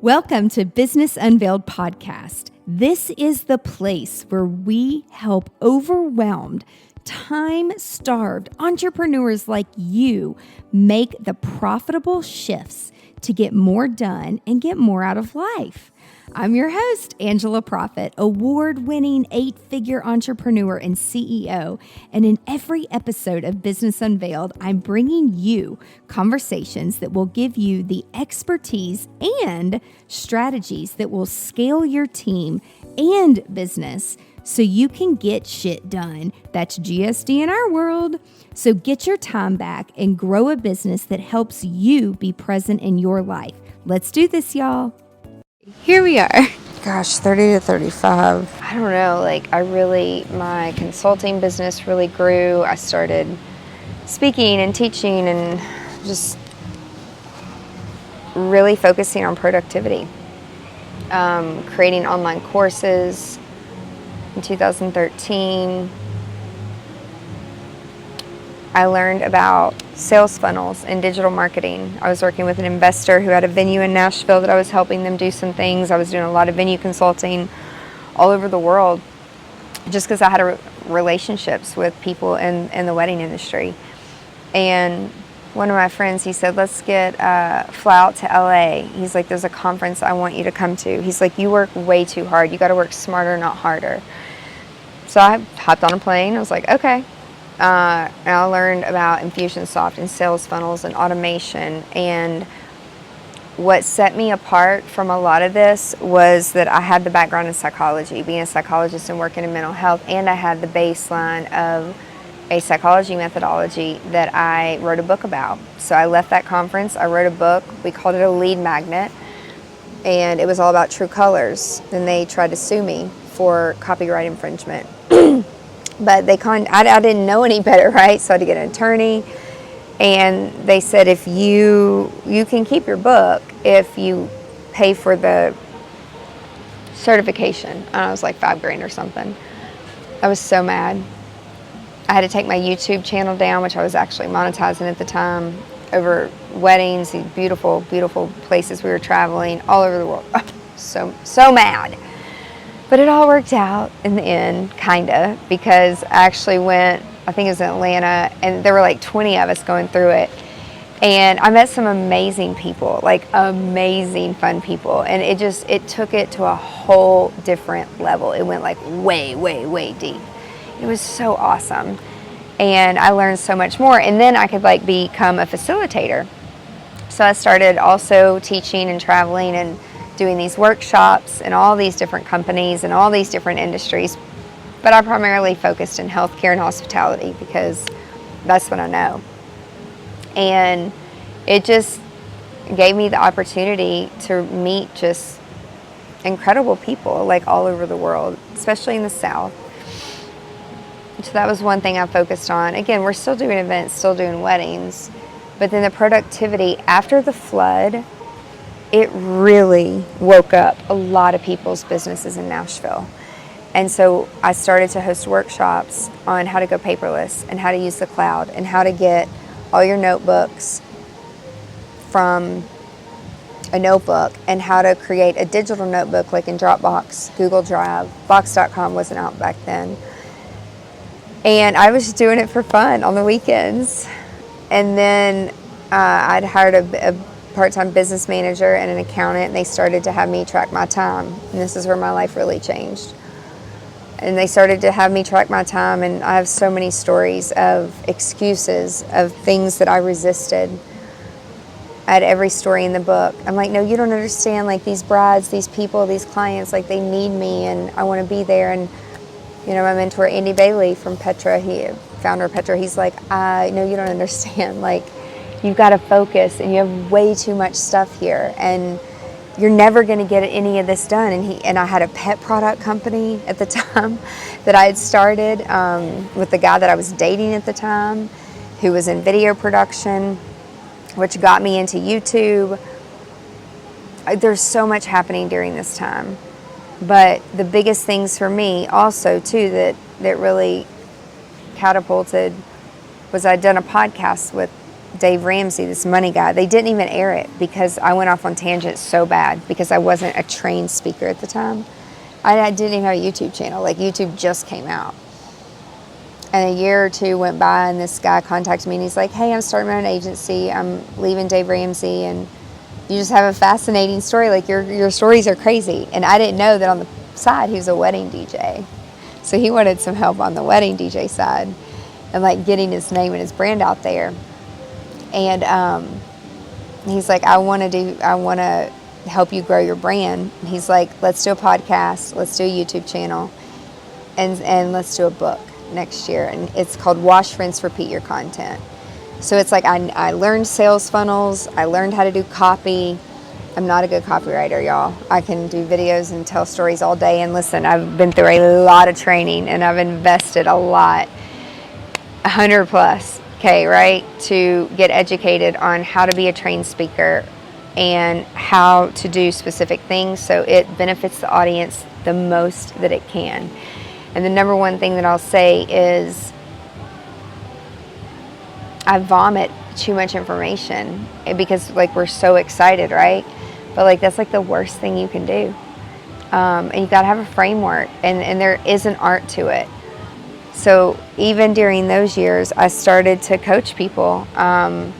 Welcome to Business Unveiled podcast. This is the place where we help overwhelmed, time-starved entrepreneurs like you make the profitable shifts to get more done and get more out of life. I'm your host, Angela Profit, award-winning 8-figure entrepreneur and CEO. And in every episode of Business Unveiled, I'm bringing you conversations that will give you the expertise and strategies that will scale your team and business so you can get shit done. That's GSD in our world. So get your time back and grow a business that helps you be present in your life. Let's do this, y'all. Here we are. Gosh, 30 to 35. I don't know, my consulting business really grew. I started speaking and teaching and just really focusing on productivity. Creating online courses in 2013. I learned about sales funnels and digital marketing. I was working with an investor who had a venue in Nashville that I was helping them do some things. I was doing a lot of venue consulting all over the world just because I had relationships with people in the wedding industry. And one of my friends, he said, let's fly out to LA. He's like, there's a conference I want you to come to. He's like, you work way too hard. You got to work smarter, not harder. So I hopped on a plane. I was like, okay. And I learned about Infusionsoft and sales funnels and automation. And what set me apart from a lot of this was that I had the background in psychology, being a psychologist and working in mental health, and I had the baseline of a psychology methodology that I wrote a book about. So I left that conference, I wrote a book, we called it a lead magnet, and it was all about true colors. Then they tried to sue me for copyright infringement. But I didn't know any better, right? So I had to get an attorney, and they said, if you can keep your book if you pay for the certification. And I was like $5,000 or something. I was so mad. I had to take my YouTube channel down, which I was actually monetizing at the time, over weddings, these beautiful, beautiful places we were traveling all over the world. So mad. But it all worked out in the end, kinda, because I actually went, I think it was in Atlanta, and there were like 20 of us going through it. And I met some amazing people, like amazing fun people. And it took it to a whole different level. It went like way, way, way deep. It was so awesome. And I learned so much more. And then I could become a facilitator. So I started also teaching and traveling and doing these workshops in all these different companies and all these different industries. But I primarily focused in healthcare and hospitality because that's what I know. And it just gave me the opportunity to meet just incredible people all over the world, especially in the South. So that was one thing I focused on. Again, we're still doing events, still doing weddings, but then the productivity after the flood, it really woke up a lot of people's businesses in Nashville. And so I started to host workshops on how to go paperless and how to use the cloud and how to get all your notebooks from a notebook and how to create a digital notebook like in Dropbox, Google Drive. Box.com wasn't out back then. And I was just doing it for fun on the weekends. And then I'd hired a part-time business manager and an accountant, and they started to have me track my time. And this is where my life really changed. And they started to have me track my time, and I have so many stories of excuses, of things that I resisted. I had every story in the book. I'm like, no, you don't understand, these brides, these people, these clients, they need me, and I want to be there. And, my mentor, Andy Bailey from Petra, founder of Petra, he's like, I know you don't understand, you've got to focus, and you have way too much stuff here, and you're never going to get any of this done. And I had a pet product company at the time that I had started with the guy that I was dating at the time, who was in video production, which got me into YouTube. There's so much happening during this time. But the biggest things for me also too that really catapulted was I'd done a podcast with Dave Ramsey, this money guy. They didn't even air it because I went off on tangents so bad because I wasn't a trained speaker at the time. I didn't even have a YouTube channel. Like, YouTube just came out. And a year or two went by, and this guy contacted me, and he's like, hey, I'm starting my own agency. I'm leaving Dave Ramsey, and you just have a fascinating story. Like, your stories are crazy. And I didn't know that on the side he was a wedding DJ. So he wanted some help on the wedding DJ side and, like, getting his name and his brand out there. And he's like, I want to help you grow your brand. And he's like, let's do a podcast, let's do a YouTube channel, and let's do a book next year. And it's called Wash, Rinse, Repeat Your Content. So it's like I learned sales funnels, I learned how to do copy. I'm not a good copywriter, y'all. I can do videos and tell stories all day. And listen, I've been through a lot of training, and I've invested a lot, 100 plus K, right, to get educated on how to be a trained speaker and how to do specific things so it benefits the audience the most that it can. And the number one thing that I'll say is I vomit too much information because, like, we're so excited, right? But, like, that's like the worst thing you can do. And you got to have a framework, and there is an art to it. So even during those years, I started to coach people on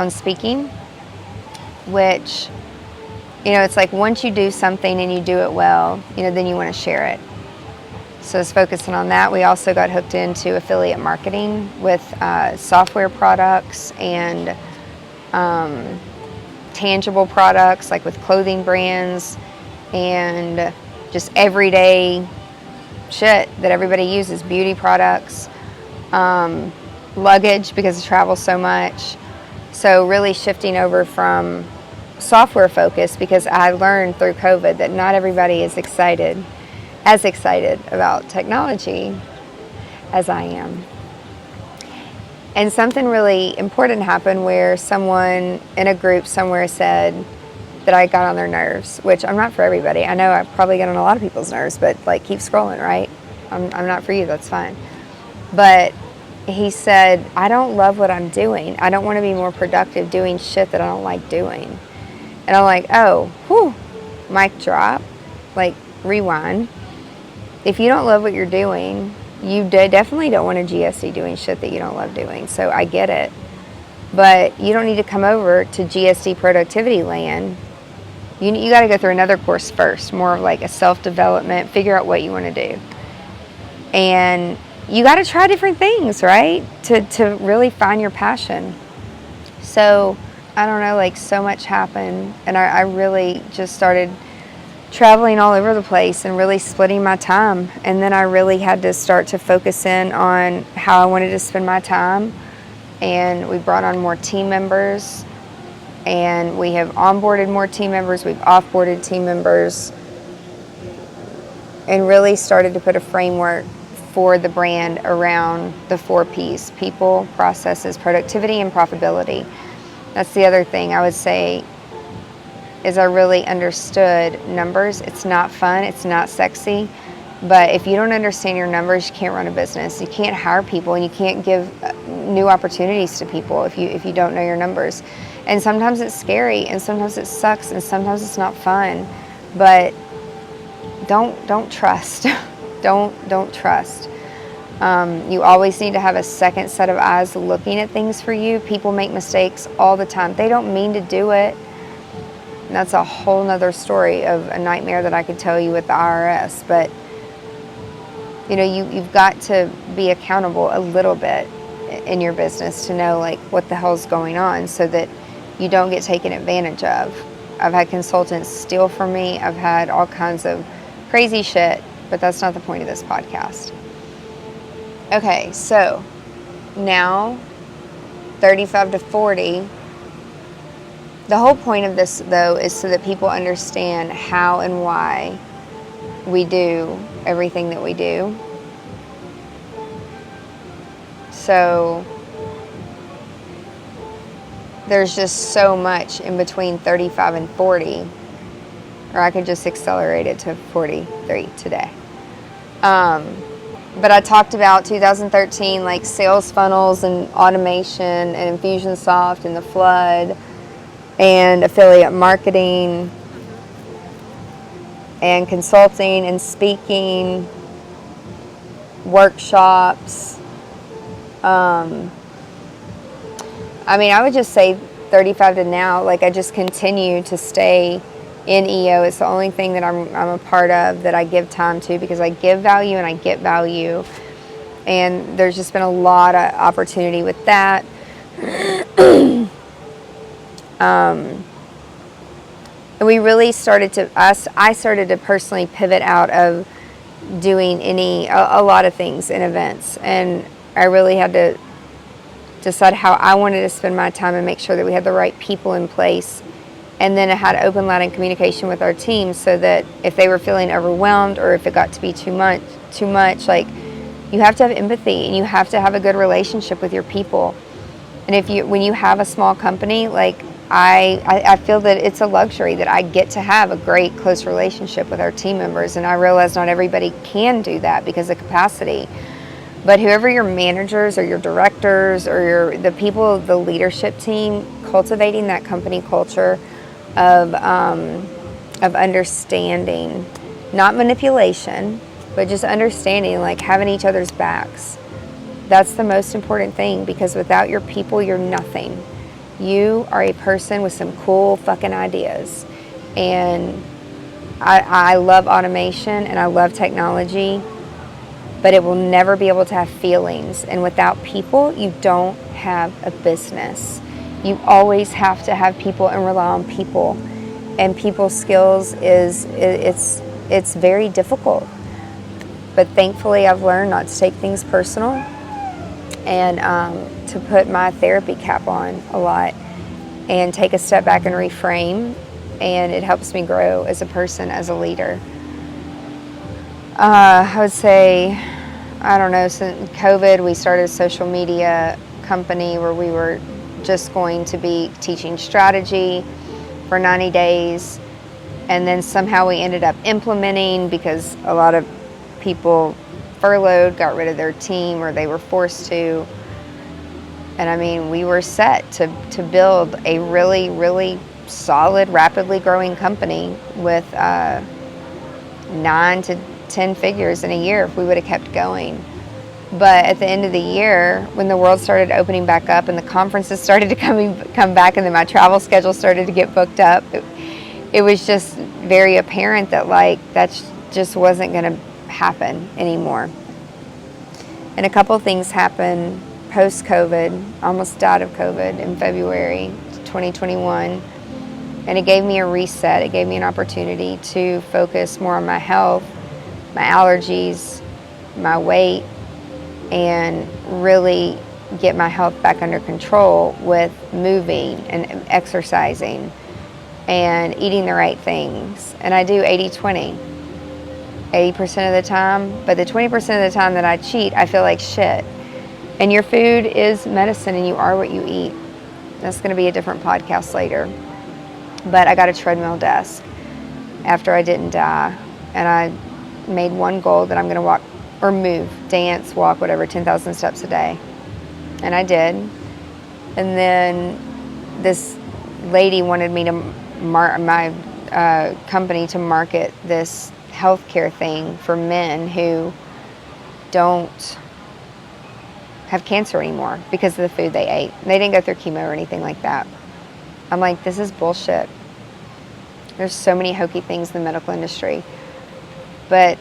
speaking, which, you know, it's like once you do something and you do it well, you know, then you want to share it. So it's focusing on that. We also got hooked into affiliate marketing with software products and tangible products, like with clothing brands and just everyday shit that everybody uses, beauty products, luggage because I travel so much. So really shifting over from software focus, because I learned through COVID that not everybody is as excited about technology as I am. And something really important happened where someone in a group somewhere said that I got on their nerves, which I'm not for everybody. I know I probably get on a lot of people's nerves, but, like, keep scrolling, right? I'm not for you, that's fine. But he said, I don't love what I'm doing. I don't want to be more productive doing shit that I don't like doing. And I'm like, oh, whew, mic drop, like, rewind. If you don't love what you're doing, you definitely don't want a GSD doing shit that you don't love doing. So I get it. But you don't need to come over to GSD productivity land. You got to go through another course first, more of like a self-development, figure out what you want to do. And you got to try different things, right? To really find your passion. So, I don't know, like, so much happened. And I really just started traveling all over the place and really splitting my time. And then I really had to start to focus in on how I wanted to spend my time. And we brought on more team members. And we have onboarded more team members. We've offboarded team members. And really started to put a framework for the brand around the 4 Ps: people, processes, productivity, and profitability. That's the other thing I would say is I really understood numbers. It's not fun. It's not sexy. But if you don't understand your numbers, you can't run a business. You can't hire people, and you can't give new opportunities to people if you don't know your numbers. And sometimes it's scary, and sometimes it sucks, and sometimes it's not fun. But don't trust. Don't trust. You always need to have a second set of eyes looking at things for you. People make mistakes all the time. They don't mean to do it. And that's a whole nother story of a nightmare that I could tell you with the IRS. But, you know, you've got to be accountable a little bit in your business to know, like, what the hell's going on so that you don't get taken advantage of. I've had consultants steal from me. I've had all kinds of crazy shit, but that's not the point of this podcast. Okay, so now 35 to 40. The whole point of this, though, is so that people understand how and why we do everything that we do. So there's just so much in between 35 and 40, or I could just accelerate it to 43 today. But I talked about 2013, like sales funnels and automation and Infusionsoft and the flood and affiliate marketing and consulting and speaking, workshops. I would just say 35 to now, like I just continue to stay in EO. It's the only thing that I'm a part of that I give time to, because I give value and I get value. And there's just been a lot of opportunity with that. And we really I started to personally pivot out of doing a lot of things in events. And I really had to decide how I wanted to spend my time and make sure that we had the right people in place. And then I had open line and communication with our team, so that if they were feeling overwhelmed or if it got to be too much, like, you have to have empathy and you have to have a good relationship with your people. And when you have a small company, like I feel that it's a luxury that I get to have a great close relationship with our team members. And I realize not everybody can do that because of capacity. But whoever your managers or your directors or the people, the leadership team, cultivating that company culture of understanding, not manipulation, but just understanding, like having each other's backs. That's the most important thing, because without your people, you're nothing. You are a person with some cool fucking ideas. And I love automation and I love technology, but it will never be able to have feelings. And without people, you don't have a business. You always have to have people and rely on people. And people skills it's very difficult. But thankfully, I've learned not to take things personal and to put my therapy cap on a lot and take a step back and reframe. And it helps me grow as a person, as a leader. I would say, I don't know, since COVID, we started a social media company where we were just going to be teaching strategy for 90 days. And then somehow we ended up implementing, because a lot of people furloughed, got rid of their team, or they were forced to. And we were set to build a really, really solid, rapidly growing company with 9 to 10 figures in a year if we would have kept going. But at the end of the year, when the world started opening back up and the conferences started to come back, and then my travel schedule started to get booked up, it was just very apparent that that just wasn't going to happen anymore. And a couple things happened post-COVID. I almost died of COVID in February 2021. And it gave me a reset. It gave me an opportunity to focus more on my health, my allergies, my weight, and really get my health back under control with moving and exercising and eating the right things. And I do 80-20, 80% of the time, but the 20% of the time that I cheat, I feel like shit. And your food is medicine, and you are what you eat. That's going to be a different podcast later. But I got a treadmill desk after I didn't die, and I made one goal that I'm going to walk or move, dance, walk, whatever, 10,000 steps a day. And I did. And then this lady wanted me to my company to market this healthcare thing for men who don't have cancer anymore because of the food they ate. They didn't go through chemo or anything like that. I'm like, this is bullshit. There's so many hokey things in the medical industry. But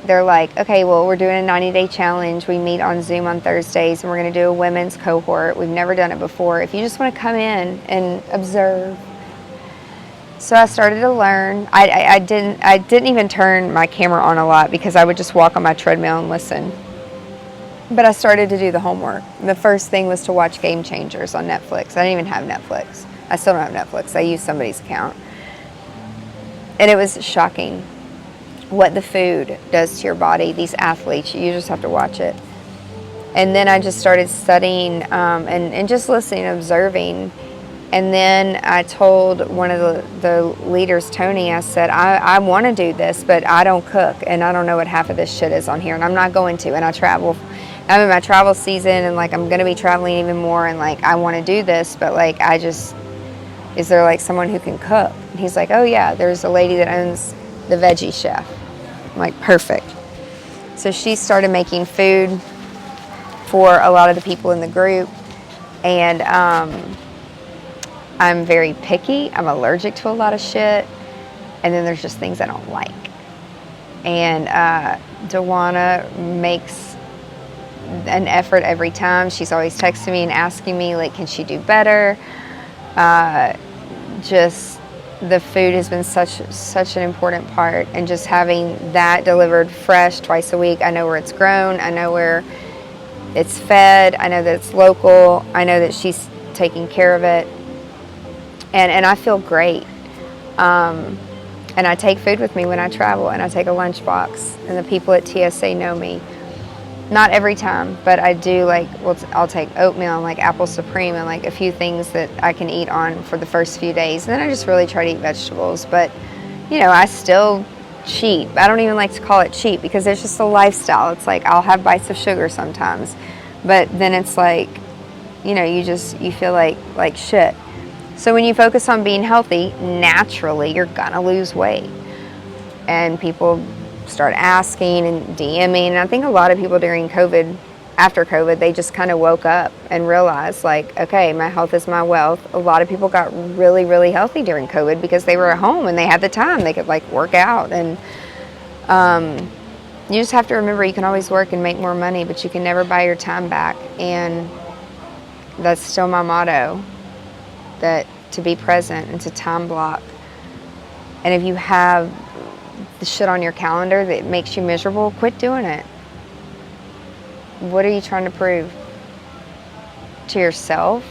they're like, okay, well, we're doing a 90-day challenge. We meet on Zoom on Thursdays, and we're going to do a women's cohort. We've never done it before. If you just want to come in and observe. So I started to learn. I didn't even turn my camera on a lot because I would just walk on my treadmill and listen. But I started to do the homework. The first thing was to watch Game Changers on Netflix. I didn't even have Netflix. I still don't have Netflix. I use somebody's account. And it was shocking what the food does to your body. These athletes, you just have to watch it. And then I just started studying and just listening, observing. And then I told one of the leaders, Tony, I said, I want to do this, but I don't cook, and I don't know what half of this shit is on here, and I'm not going to. And I'm in my travel season, and like I'm going to be traveling even more, and like I want to do this, but like is there like someone who can cook? And he's like, oh yeah, there's a lady that owns the Veggie Chef. I'm like, perfect. So she started making food for a lot of the people in the group, and I'm very picky. I'm allergic to a lot of shit. And then there's just things I don't like. And Dewana makes an effort every time. She's always texting me and asking me, like, can she do better? Just the food has been such an important part. And just having that delivered fresh twice a week. I know where it's grown. I know where it's fed. I know that it's local. I know that she's taking care of it. And I feel great. And I take food with me when I travel, and I take a lunchbox. And the people at TSA know me. Not every time, but I do, like, I'll take oatmeal and like apple supreme and like a few things that I can eat on for the first few days. And then I just really try to eat vegetables. But, you know, I still cheat. I don't even like to call it cheat because there's just a lifestyle. It's like I'll have bites of sugar sometimes. But then it's like, you know, you feel like shit. So when you focus on being healthy, naturally you're gonna lose weight. And people start asking and DMing. And I think a lot of people after COVID, they just kind of woke up and realized, like, okay, my health is my wealth. A lot of people got really, really healthy during COVID because they were at home and they had the time. They could like work out. And you just have to remember you can always work and make more money, but you can never buy your time back. And that's still my motto. That to be present and to time block. And if you have the shit on your calendar that makes you miserable, quit doing it. What are you trying to prove? To yourself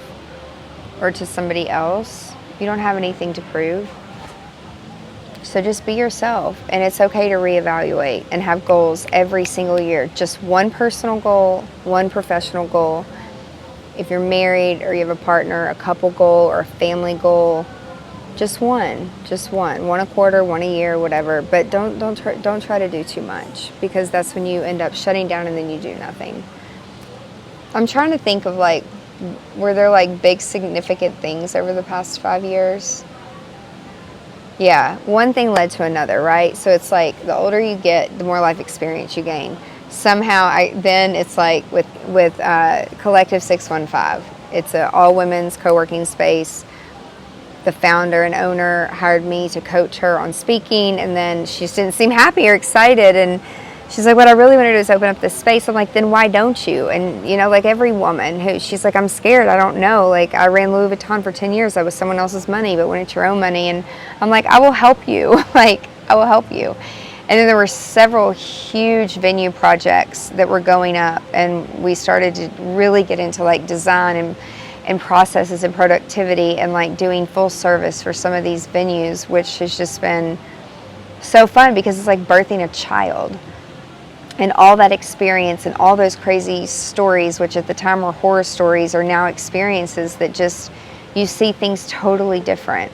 or to somebody else? You don't have anything to prove. So just be yourself, and it's okay to reevaluate and have goals every single year. Just one personal goal, one professional goal. If you're married or you have a partner, a couple goal or a family goal, just one a quarter, one a year, whatever. But don't try to do too much, because that's when you end up shutting down and then you do nothing. I'm trying to think of like, were there like big significant things over the past 5 years? Yeah, one thing led to another, right? So it's like the older you get, the more life experience you gain. Somehow then it's like with Collective 615. It's an all-women's co-working space. The founder and owner hired me to coach her on speaking, and then she just didn't seem happy or excited, and she's like, what I really want to do is open up this space. I'm like, then why don't you? And you know, like every woman she's like, I'm scared, I don't know. Like I ran Louis Vuitton for 10 years. That was someone else's money, but when it's your own money, and I'm like, I will help you. Like I will help you. And then there were several huge venue projects that were going up, and we started to really get into like design and processes and productivity and like doing full service for some of these venues, which has just been so fun because it's like birthing a child. And all that experience and all those crazy stories, which at the time were horror stories, are now experiences that just, you see things totally different.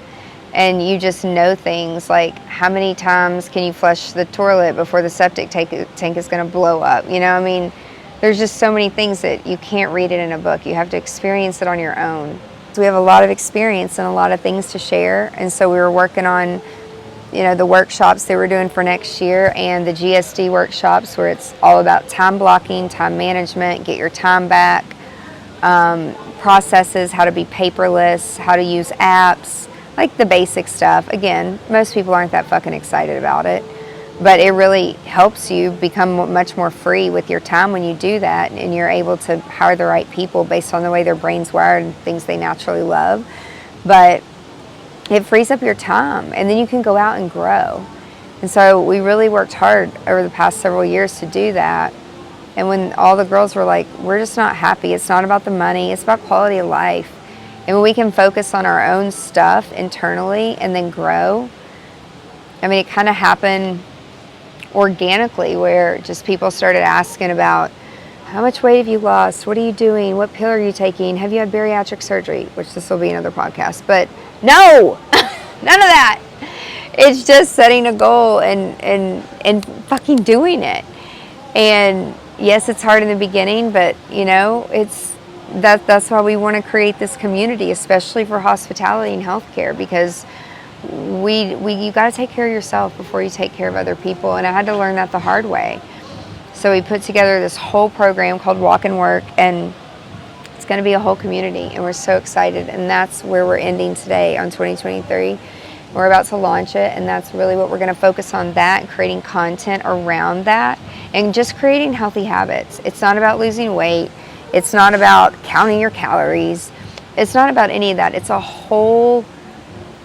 And you just know things like how many times can you flush the toilet before the septic tank is going to blow up? You know, I mean, there's just so many things that you can't read it in a book. You have to experience it on your own. So we have a lot of experience and a lot of things to share. And so we were working on, you know, the workshops they were doing for next year, and the GSD workshops where it's all about time blocking, time management, get your time back, processes, how to be paperless, how to use apps, like the basic stuff. Again, most people aren't that fucking excited about it, but it really helps you become much more free with your time when you do that, and you're able to hire the right people based on the way their brain's wired and things they naturally love. But it frees up your time, and then you can go out and grow. And so we really worked hard over the past several years to do that. And when all the girls were like, we're just not happy, it's not about the money, it's about quality of life. And when we can focus on our own stuff internally and then grow, I mean, it kind of happened organically, where just people started asking about how much weight have you lost? What are you doing? What pill are you taking? Have you had bariatric surgery? Which this will be another podcast, but no, none of that. It's just setting a goal and fucking doing it. And yes, it's hard in the beginning, but that's why we want to create this community, especially for hospitality and healthcare, because you got to take care of yourself before you take care of other people. And I had to learn that the hard way. So we put together this whole program called Walk and Work, and it's going to be a whole community, and we're so excited. And that's where we're ending today on 2023. We're about to launch it, and that's really what we're going to focus on, that, creating content around that, and just creating healthy habits. It's not about losing weight. It's not about counting your calories. It's not about any of that. It's a whole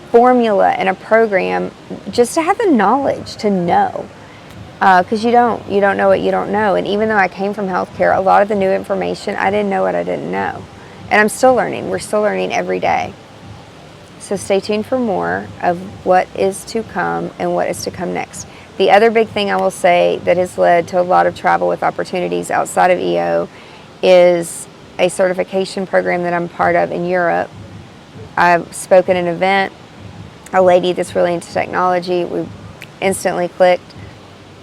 formula and a program just to have the knowledge to know. Because you don't know what you don't know. And even though I came from healthcare, a lot of the new information, I didn't know what I didn't know. And I'm still learning. We're still learning every day. So stay tuned for more of what is to come and what is to come next. The other big thing I will say that has led to a lot of travel with opportunities outside of EO is a certification program that I'm part of in Europe. I've spoken at an event, a lady that's really into technology, we instantly clicked,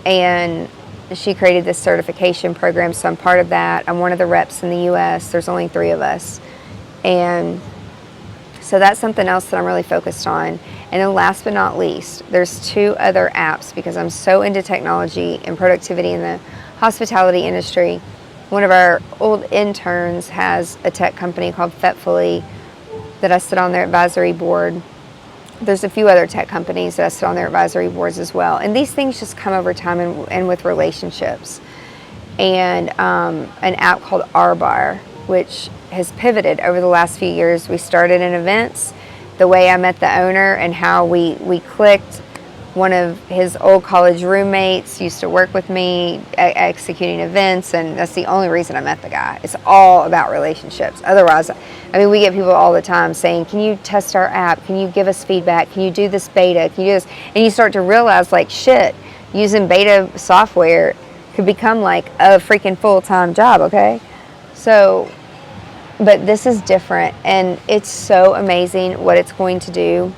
and she created this certification program, so I'm part of that. I'm one of the reps in the US. There's only 3 of us. And so that's something else that I'm really focused on. And then last but not least, there's 2 other apps, because I'm so into technology and productivity in the hospitality industry. One of our old interns has a tech company called Fetfully that I sit on their advisory board. There's a few other tech companies that I sit on their advisory boards as well. And these things just come over time and with relationships. And an app called R-Bar, which has pivoted over the last few years. We started in events, the way I met the owner and how we clicked. One of his old college roommates used to work with me executing events, and that's the only reason I met the guy. It's all about relationships. Otherwise, we get people all the time saying, can you test our app? Can you give us feedback? Can you do this beta? Can you do this? And you start to realize, like, shit, using beta software could become like a freaking full-time job, okay? So, but this is different, and it's so amazing what it's going to do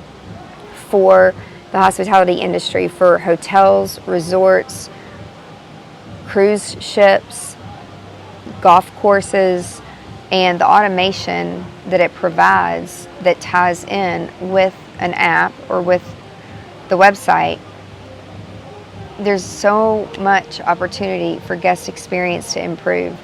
for the hospitality industry, for hotels, resorts, cruise ships, golf courses, and the automation that it provides that ties in with an app or with the website. There's so much opportunity for guest experience to improve,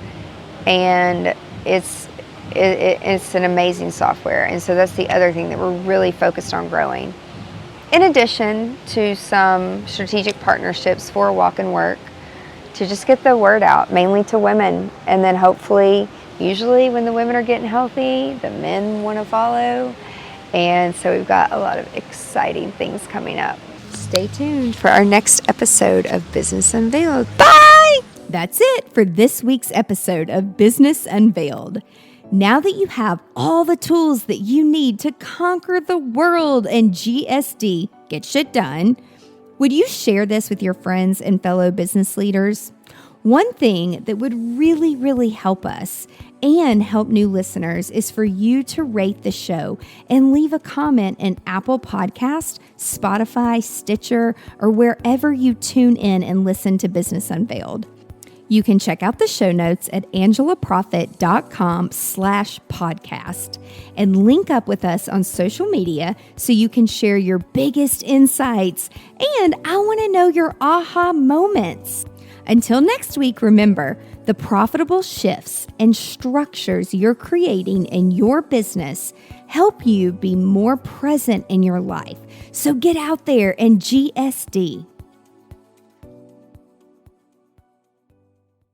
and it's an amazing software. And so that's the other thing that we're really focused on growing. In addition to some strategic partnerships for Walk and Work to just get the word out, mainly to women. And then hopefully, usually when the women are getting healthy, the men want to follow. And so we've got a lot of exciting things coming up. Stay tuned for our next episode of Business Unveiled. Bye! That's it for this week's episode of Business Unveiled. Now that you have all the tools that you need to conquer the world and GSD, get shit done, would you share this with your friends and fellow business leaders? One thing that would really, really help us and help new listeners is for you to rate the show and leave a comment in Apple Podcast, Spotify, Stitcher, or wherever you tune in and listen to Business Unveiled. You can check out the show notes at angelaprofit.com/podcast and link up with us on social media so you can share your biggest insights. And I want to know your aha moments. Until next week, remember, the profitable shifts and structures you're creating in your business help you be more present in your life. So get out there and GSD.